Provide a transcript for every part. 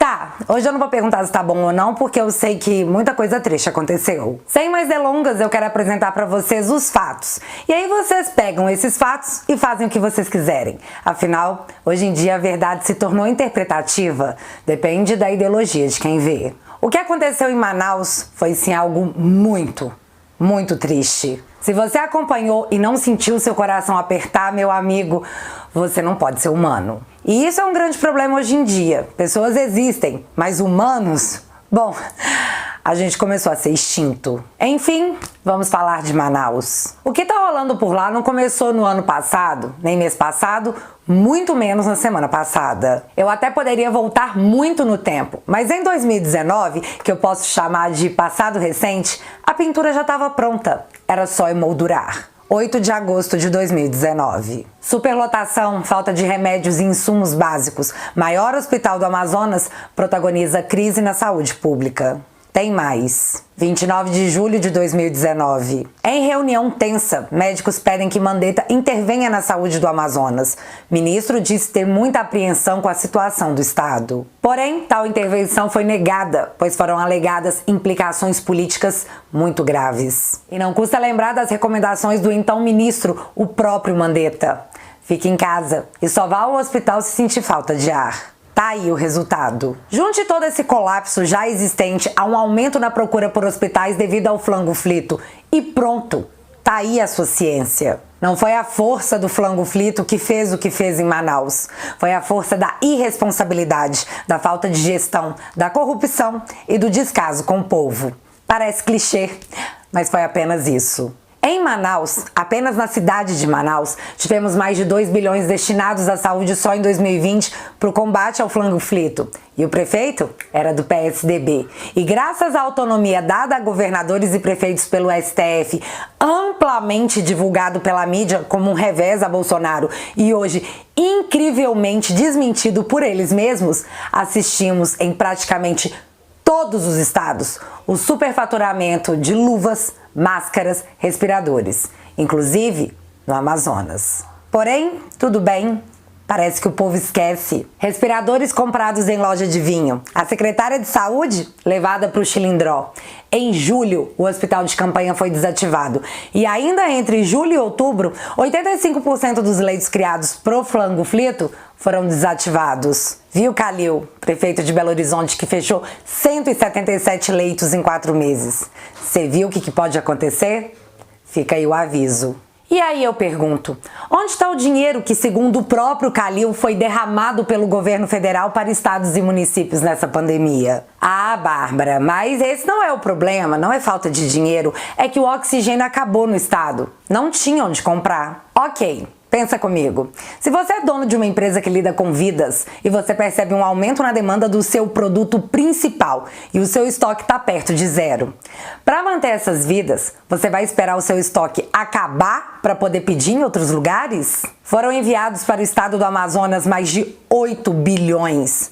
Tá, hoje eu não vou perguntar se tá bom ou não, porque eu sei que muita coisa triste aconteceu. Sem mais delongas, eu quero apresentar pra vocês os fatos. E aí vocês pegam esses fatos e fazem o que vocês quiserem. Afinal, hoje em dia a verdade se tornou interpretativa, depende da ideologia de quem vê. O que aconteceu em Manaus foi sim algo muito triste. Se você acompanhou e não sentiu seu coração apertar, meu amigo, você não pode ser humano. E isso é um grande problema hoje em dia. Pessoas existem, mas humanos? Bom, a gente começou a ser extinto. Enfim, vamos falar de Manaus. O que tá rolando por lá não começou no ano passado, nem mês passado, muito menos na semana passada. Eu até poderia voltar muito no tempo, mas em 2019, que eu posso chamar de passado recente, a pintura já estava pronta. Era só emoldurar. 8 de agosto de 2019. Superlotação, falta de remédios e insumos básicos. Maior hospital do Amazonas protagoniza crise na saúde pública. Tem mais. 29 de julho de 2019. Em reunião tensa, médicos pedem que Mandetta intervenha na saúde do Amazonas. Ministro disse ter muita apreensão com a situação do estado. Porém, tal intervenção foi negada, pois foram alegadas implicações políticas muito graves. E não custa lembrar das recomendações do então ministro, o próprio Mandetta. Fique em casa e só vá ao hospital se sentir falta de ar. Tá aí o resultado. Junte todo esse colapso já existente a um aumento na procura por hospitais devido ao flango flito e pronto, tá aí a sua ciência. Não foi a força do flango flito que fez o que fez em Manaus. Foi a força da irresponsabilidade, da falta de gestão, da corrupção e do descaso com o povo. Parece clichê, mas foi apenas isso. Em Manaus, apenas na cidade de Manaus, tivemos mais de 2 bilhões destinados à saúde só em 2020 para o combate ao flango flito. E o prefeito era do PSDB. E graças à autonomia dada a governadores e prefeitos pelo STF, amplamente divulgado pela mídia como um revés a Bolsonaro e hoje incrivelmente desmentido por eles mesmos, assistimos em praticamente todos os estados o superfaturamento de luvas, máscaras, respiradores, inclusive no Amazonas. Porém, tudo bem, parece que o povo esquece. Respiradores comprados em loja de vinho. A secretária de saúde levada para o Chilindró. Em julho, o hospital de campanha foi desativado. E ainda entre julho e outubro, 85% dos leitos criados pro flango flito foram desativados. Viu, Calil, prefeito de Belo Horizonte, que fechou 177 leitos em 4 meses? Você viu o que pode acontecer? Fica aí o aviso. E aí eu pergunto, onde está o dinheiro que, segundo o próprio Calil, foi derramado pelo governo federal para estados e municípios nessa pandemia? Ah, Bárbara, mas esse não é o problema, não é falta de dinheiro, é que o oxigênio acabou no estado. Não tinha onde comprar. Ok. Pensa comigo, se você é dono de uma empresa que lida com vidas e você percebe um aumento na demanda do seu produto principal e o seu estoque está perto de zero, para manter essas vidas, você vai esperar o seu estoque acabar para poder pedir em outros lugares? Foram enviados para o estado do Amazonas mais de 8 bilhões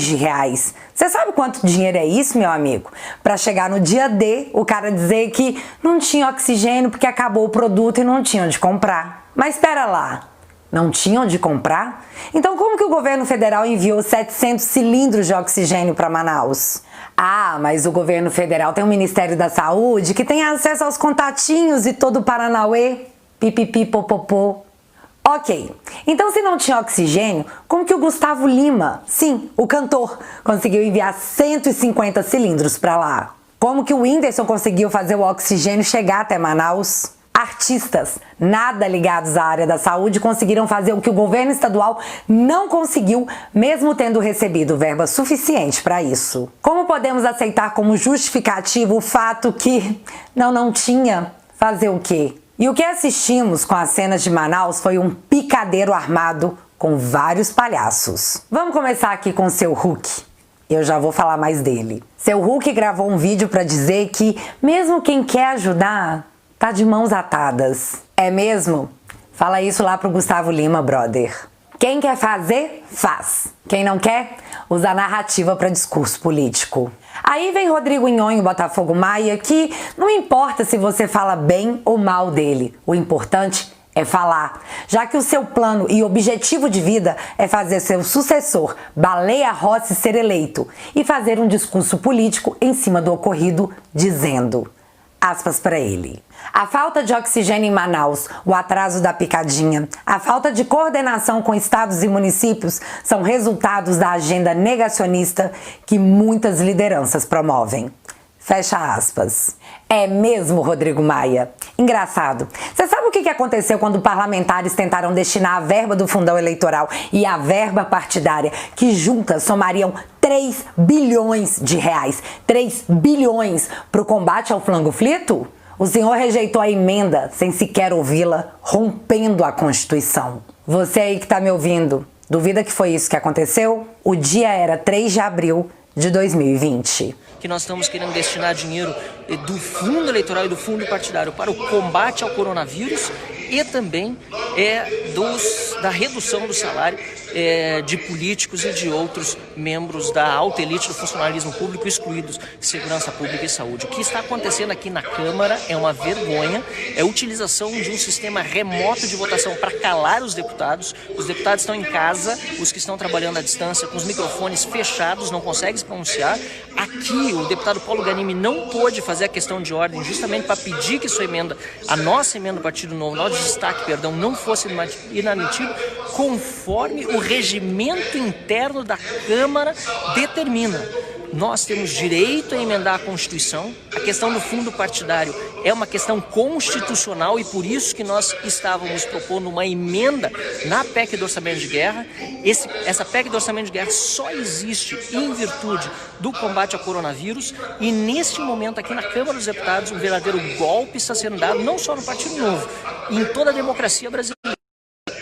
de reais. Você sabe quanto dinheiro é isso, meu amigo? Para chegar no dia D, o cara dizer que não tinha oxigênio porque acabou o produto e não tinha onde comprar. Mas espera lá, não tinha onde comprar? Então como que o governo federal enviou 700 cilindros de oxigênio para Manaus? Ah, mas o governo federal tem o Ministério da Saúde que tem acesso aos contatinhos e todo o Paranauê, pipipi popopô. Ok, então se não tinha oxigênio, como que o Gustavo Lima, sim, o cantor, conseguiu enviar 150 cilindros para lá? Como que o Whindersson conseguiu fazer o oxigênio chegar até Manaus? Artistas, nada ligados à área da saúde, conseguiram fazer o que o governo estadual não conseguiu, mesmo tendo recebido verba suficiente para isso. Como podemos aceitar como justificativo o fato que não tinha? Fazer o quê? E o que assistimos com as cenas de Manaus foi um picadeiro armado com vários palhaços. Vamos começar aqui com o Seu Huck. Eu já vou falar mais dele. Seu Huck gravou um vídeo para dizer que mesmo quem quer ajudar tá de mãos atadas. É mesmo? Fala isso lá pro Gustavo Lima, brother. Quem quer fazer, faz. Quem não quer, usa a narrativa para discurso político. Aí vem Rodrigo Nhonho Botafogo Maia, que não importa se você fala bem ou mal dele. O importante é falar, já que o seu plano e objetivo de vida é fazer seu sucessor, Baleia Rossi, ser eleito e fazer um discurso político em cima do ocorrido, dizendo, aspas para ele, a falta de oxigênio em Manaus, o atraso da picadinha, a falta de coordenação com estados e municípios são resultados da agenda negacionista que muitas lideranças promovem. Fecha aspas. É mesmo, Rodrigo Maia? Engraçado. Você sabe o que aconteceu quando parlamentares tentaram destinar a verba do fundão eleitoral e a verba partidária, que juntas somariam 3 bilhões de reais, 3 bilhões para o combate ao flango-flito? O senhor rejeitou a emenda sem sequer ouvi-la, rompendo a Constituição. Você aí que está me ouvindo, duvida que foi isso que aconteceu? O dia era 3 de abril de 2020. Que nós estamos querendo destinar dinheiro do fundo eleitoral e do fundo partidário para o combate ao coronavírus e também da redução do salário de políticos e de outros membros da alta elite do funcionalismo público excluídos de segurança pública e saúde. O que está acontecendo aqui na Câmara é uma vergonha, é a utilização de um sistema remoto de votação para calar os deputados. Os deputados estão em casa, os que estão trabalhando à distância com os microfones fechados, não conseguem se pronunciar. Aqui o deputado Paulo Ganimi não pôde fazer a questão de ordem justamente para pedir que sua emenda, a nossa emenda do Partido Novo, nosso destaque, perdão, não fosse inadmitido conforme o regimento interno da Câmara determina. Nós temos direito a emendar a Constituição. A questão do fundo partidário é uma questão constitucional e por isso que nós estávamos propondo uma emenda na PEC do Orçamento de Guerra. Essa PEC do Orçamento de Guerra só existe em virtude do combate ao coronavírus e neste momento aqui na Câmara dos Deputados um verdadeiro golpe está sendo dado não só no Partido Novo, em toda a democracia brasileira.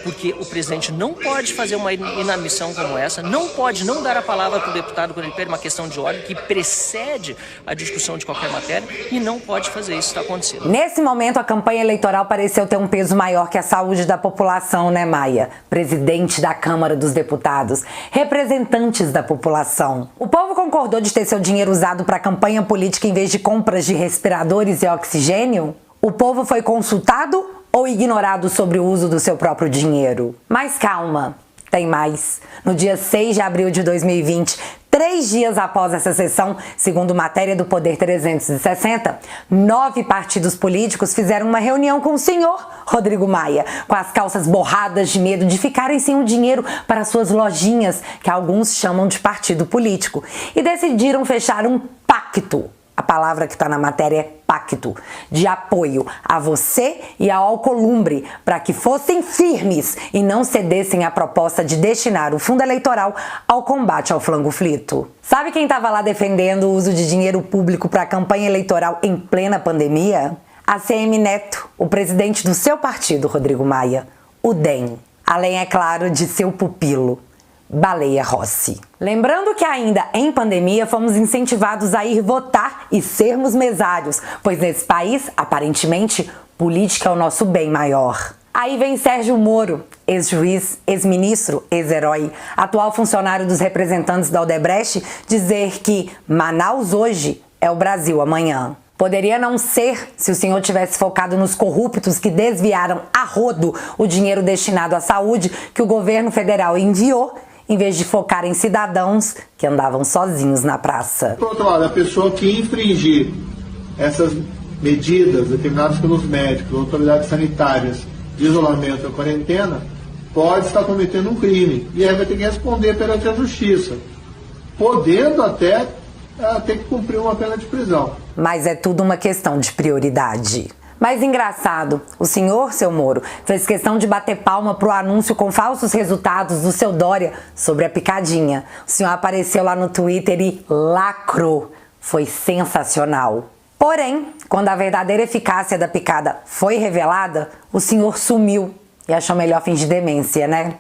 Porque o presidente não pode fazer uma inadmissão como essa, não pode não dar a palavra para o deputado quando ele pede uma questão de ordem que precede a discussão de qualquer matéria e não pode fazer isso, está acontecendo. Nesse momento, a campanha eleitoral pareceu ter um peso maior que a saúde da população, né, Maia? Presidente da Câmara dos Deputados, representantes da população. O povo concordou de ter seu dinheiro usado para campanha política em vez de compras de respiradores e oxigênio? O povo foi consultado ou ignorado sobre o uso do seu próprio dinheiro? Mas calma, tem mais. No dia 6 de abril de 2020, 3 dias após essa sessão, segundo matéria do Poder 360, 9 partidos políticos fizeram uma reunião com o senhor Rodrigo Maia, com as calças borradas de medo de ficarem sem o dinheiro para suas lojinhas, que alguns chamam de partido político, e decidiram fechar um pacto. A palavra que está na matéria é pacto, de apoio a você e ao Alcolumbre, para que fossem firmes e não cedessem à proposta de destinar o fundo eleitoral ao combate ao flango-flito. Sabe quem estava lá defendendo o uso de dinheiro público para a campanha eleitoral em plena pandemia? ACM Neto, o presidente do seu partido, Rodrigo Maia, o DEM. Além, é claro, de seu pupilo, Baleia Rossi. Lembrando que ainda em pandemia fomos incentivados a ir votar e sermos mesários, pois nesse país, aparentemente, política é o nosso bem maior. Aí vem Sérgio Moro, ex-juiz, ex-ministro, ex-herói, atual funcionário dos representantes da Odebrecht, dizer que Manaus hoje é o Brasil amanhã. Poderia não ser se o senhor tivesse focado nos corruptos que desviaram a rodo o dinheiro destinado à saúde que o governo federal enviou, em vez de focar em cidadãos que andavam sozinhos na praça. Por outro lado, a pessoa que infringir essas medidas determinadas pelos médicos, autoridades sanitárias, de isolamento ou quarentena, pode estar cometendo um crime. E aí vai ter que responder perante a justiça, podendo até ter que cumprir uma pena de prisão. Mas é tudo uma questão de prioridade. Mas engraçado, o senhor, seu Moro, fez questão de bater palma pro anúncio com falsos resultados do seu Dória sobre a picadinha. O senhor apareceu lá no Twitter e lacrou. Foi sensacional. Porém, quando a verdadeira eficácia da picada foi revelada, o senhor sumiu e achou melhor fingir demência, né?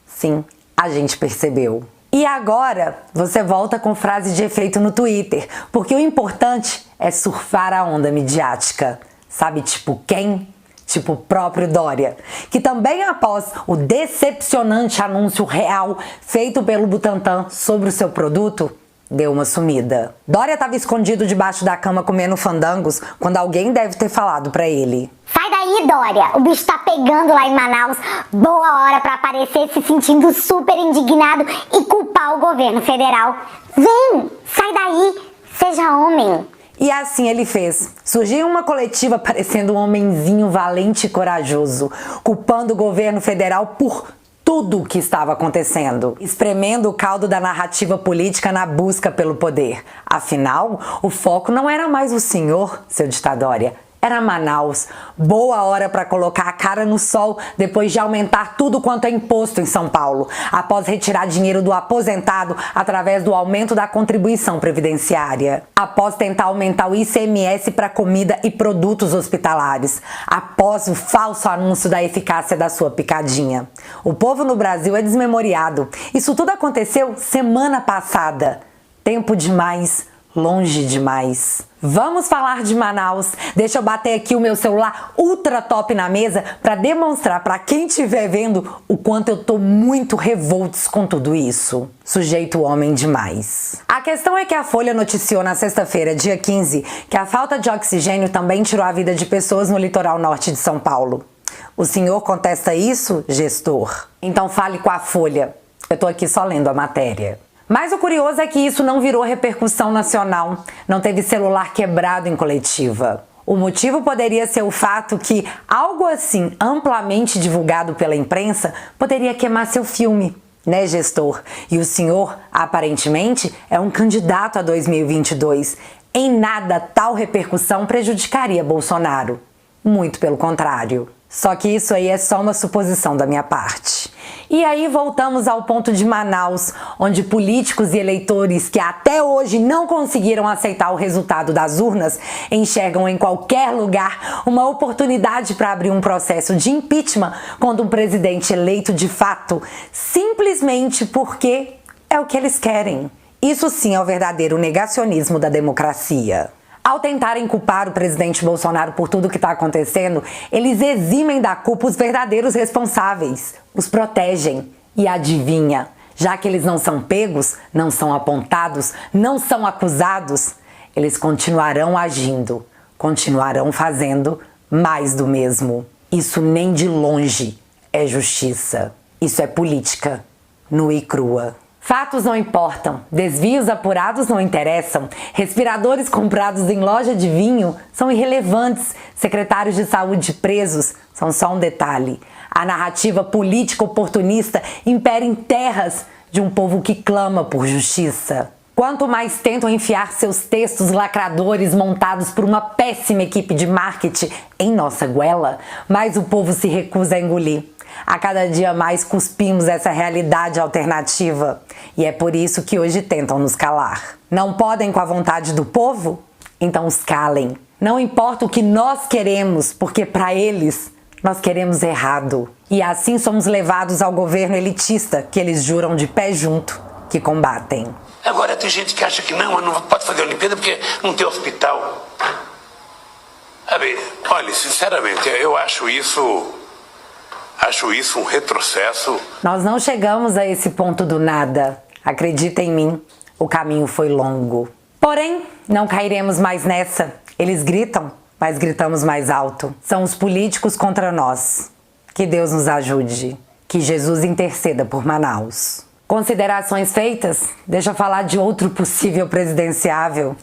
Sim, a gente percebeu. E agora, você volta com frase de efeito no Twitter, porque o importante é surfar a onda midiática. Sabe tipo quem? Tipo o próprio Dória, que também após o decepcionante anúncio real feito pelo Butantan sobre o seu produto, deu uma sumida. Dória estava escondido debaixo da cama comendo fandangos quando alguém deve ter falado pra ele: Sai daí, Dória. O bicho tá pegando lá em Manaus. Boa hora pra aparecer se sentindo super indignado e culpar o governo federal. Vem, sai daí, seja homem. E assim ele fez. Surgiu uma coletiva parecendo um homenzinho valente e corajoso, culpando o governo federal por tudo o que estava acontecendo, espremendo o caldo da narrativa política na busca pelo poder. Afinal, o foco não era mais o senhor, seu ditadória. Era Manaus. Boa hora para colocar a cara no sol depois de aumentar tudo quanto é imposto em São Paulo, após retirar dinheiro do aposentado através do aumento da contribuição previdenciária, após tentar aumentar o ICMS para comida e produtos hospitalares, após o falso anúncio da eficácia da sua picadinha. O povo no Brasil é desmemoriado. Isso tudo aconteceu semana passada. Tempo demais. Longe demais. Vamos falar de Manaus. Deixa eu bater aqui o meu celular ultra top na mesa para demonstrar para quem estiver vendo o quanto eu tô muito revoltos com tudo isso. Sujeito homem demais. A questão é que a Folha noticiou na sexta-feira, dia 15, que a falta de oxigênio também tirou a vida de pessoas no litoral norte de São Paulo. O senhor contesta isso, gestor? Então fale com a Folha. Eu tô aqui só lendo a matéria. Mas o curioso é que isso não virou repercussão nacional, não teve celular quebrado em coletiva. O motivo poderia ser o fato que algo assim amplamente divulgado pela imprensa poderia queimar seu filme, né, gestor? E o senhor, aparentemente, é um candidato a 2022. Em nada tal repercussão prejudicaria Bolsonaro. Muito pelo contrário. Só que isso aí é só uma suposição da minha parte. E aí voltamos ao ponto de Manaus, onde políticos e eleitores que até hoje não conseguiram aceitar o resultado das urnas enxergam em qualquer lugar uma oportunidade para abrir um processo de impeachment contra um presidente eleito de fato, simplesmente porque é o que eles querem. Isso sim é o verdadeiro negacionismo da democracia. Ao tentarem culpar o presidente Bolsonaro por tudo que está acontecendo, eles eximem da culpa os verdadeiros responsáveis, os protegem. E adivinha, já que eles não são pegos, não são apontados, não são acusados, eles continuarão agindo, continuarão fazendo mais do mesmo. Isso nem de longe é justiça, isso é política, nua e crua. Fatos não importam, desvios apurados não interessam, respiradores comprados em loja de vinho são irrelevantes, secretários de saúde presos são só um detalhe. A narrativa política oportunista impera em terras de um povo que clama por justiça. Quanto mais tentam enfiar seus textos lacradores montados por uma péssima equipe de marketing em nossa goela, mais o povo se recusa a engolir. A cada dia mais cuspimos essa realidade alternativa e é por isso que hoje tentam nos calar. Não podem com a vontade do povo? Então os calem. Não importa o que nós queremos, porque para eles nós queremos errado. E assim somos levados ao governo elitista que eles juram de pé junto que combatem. Agora tem gente que acha que não pode fazer a Olimpíada porque não tem hospital. Olha, sinceramente, eu acho isso um retrocesso. Nós não chegamos a esse ponto do nada. Acredita em mim, o caminho foi longo. Porém, não cairemos mais nessa. Eles gritam, mas gritamos mais alto. São os políticos contra nós. Que Deus nos ajude. Que Jesus interceda por Manaus. Considerações feitas? Deixa eu falar de outro possível presidenciável.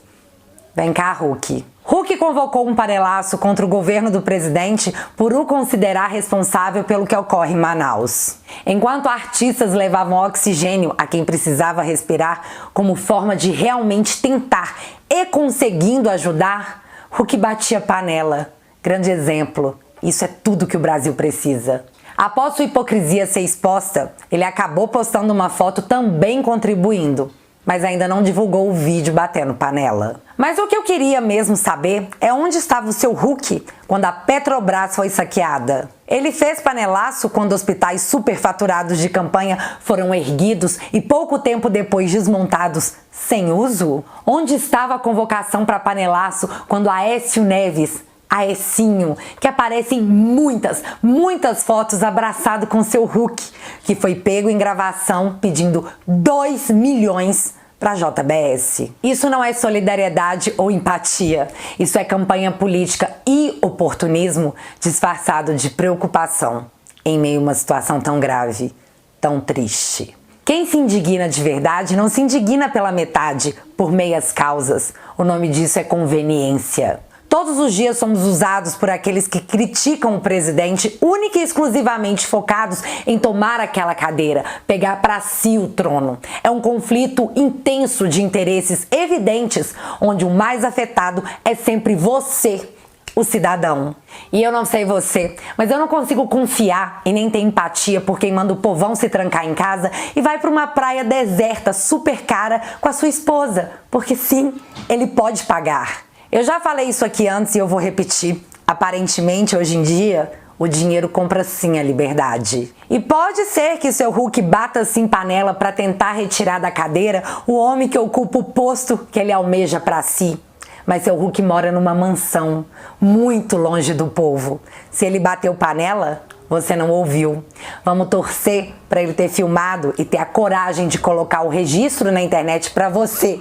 Vem cá, Huck. Huck convocou um panelaço contra o governo do presidente por o considerar responsável pelo que ocorre em Manaus. Enquanto artistas levavam oxigênio a quem precisava respirar como forma de realmente tentar e conseguindo ajudar, Huck batia panela. Grande exemplo. Isso é tudo que o Brasil precisa. Após sua hipocrisia ser exposta, ele acabou postando uma foto também contribuindo, mas ainda não divulgou o vídeo batendo panela. Mas o que eu queria mesmo saber é onde estava o seu Huck quando a Petrobras foi saqueada. Ele fez panelaço quando hospitais superfaturados de campanha foram erguidos e pouco tempo depois desmontados sem uso? Onde estava a convocação para panelaço quando Aécio Neves, Aecinho, que aparece em muitas fotos abraçado com seu Huck, que foi pego em gravação pedindo 2 milhões para a JBS. Isso não é solidariedade ou empatia. Isso é campanha política e oportunismo disfarçado de preocupação em meio a uma situação tão grave, tão triste. Quem se indigna de verdade não se indigna pela metade, por meias causas. O nome disso é conveniência. Todos os dias somos usados por aqueles que criticam o presidente única e exclusivamente focados em tomar aquela cadeira, pegar para si o trono. É um conflito intenso de interesses evidentes, onde o mais afetado é sempre você, o cidadão. E eu não sei você, mas eu não consigo confiar e nem ter empatia por quem manda o povão se trancar em casa e vai para uma praia deserta, super cara, com a sua esposa, porque sim, ele pode pagar. Eu já falei isso aqui antes e eu vou repetir. Aparentemente, hoje em dia, o dinheiro compra sim a liberdade. E pode ser que seu Hulk bata assim panela para tentar retirar da cadeira o homem que ocupa o posto que ele almeja para si. Mas seu Hulk mora numa mansão, muito longe do povo. Se ele bateu panela, você não ouviu. Vamos torcer para ele ter filmado e ter a coragem de colocar o registro na internet para você,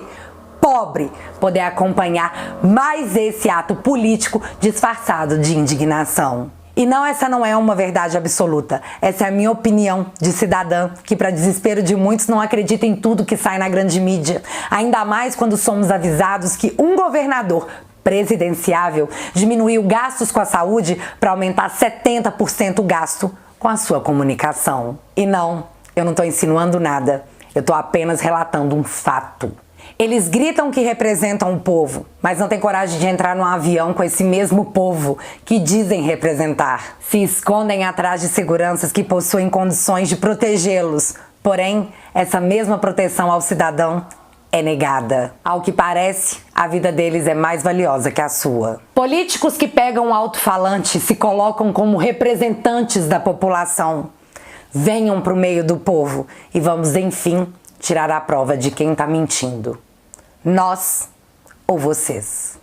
pobre, poder acompanhar mais esse ato político disfarçado de indignação. E não, essa não é uma verdade absoluta. Essa é a minha opinião de cidadã que, para desespero de muitos, não acredita em tudo que sai na grande mídia. Ainda mais quando somos avisados que um governador presidenciável diminuiu gastos com a saúde para aumentar 70% o gasto com a sua comunicação. E não, eu não estou insinuando nada. Eu estou apenas relatando um fato. Eles gritam que representam o povo, mas não têm coragem de entrar num avião com esse mesmo povo que dizem representar. Se escondem atrás de seguranças que possuem condições de protegê-los. Porém, essa mesma proteção ao cidadão é negada. Ao que parece, a vida deles é mais valiosa que a sua. Políticos que pegam o alto-falante se colocam como representantes da população. Venham para o meio do povo e vamos, enfim, tirar a prova de quem está mentindo. Nós ou vocês.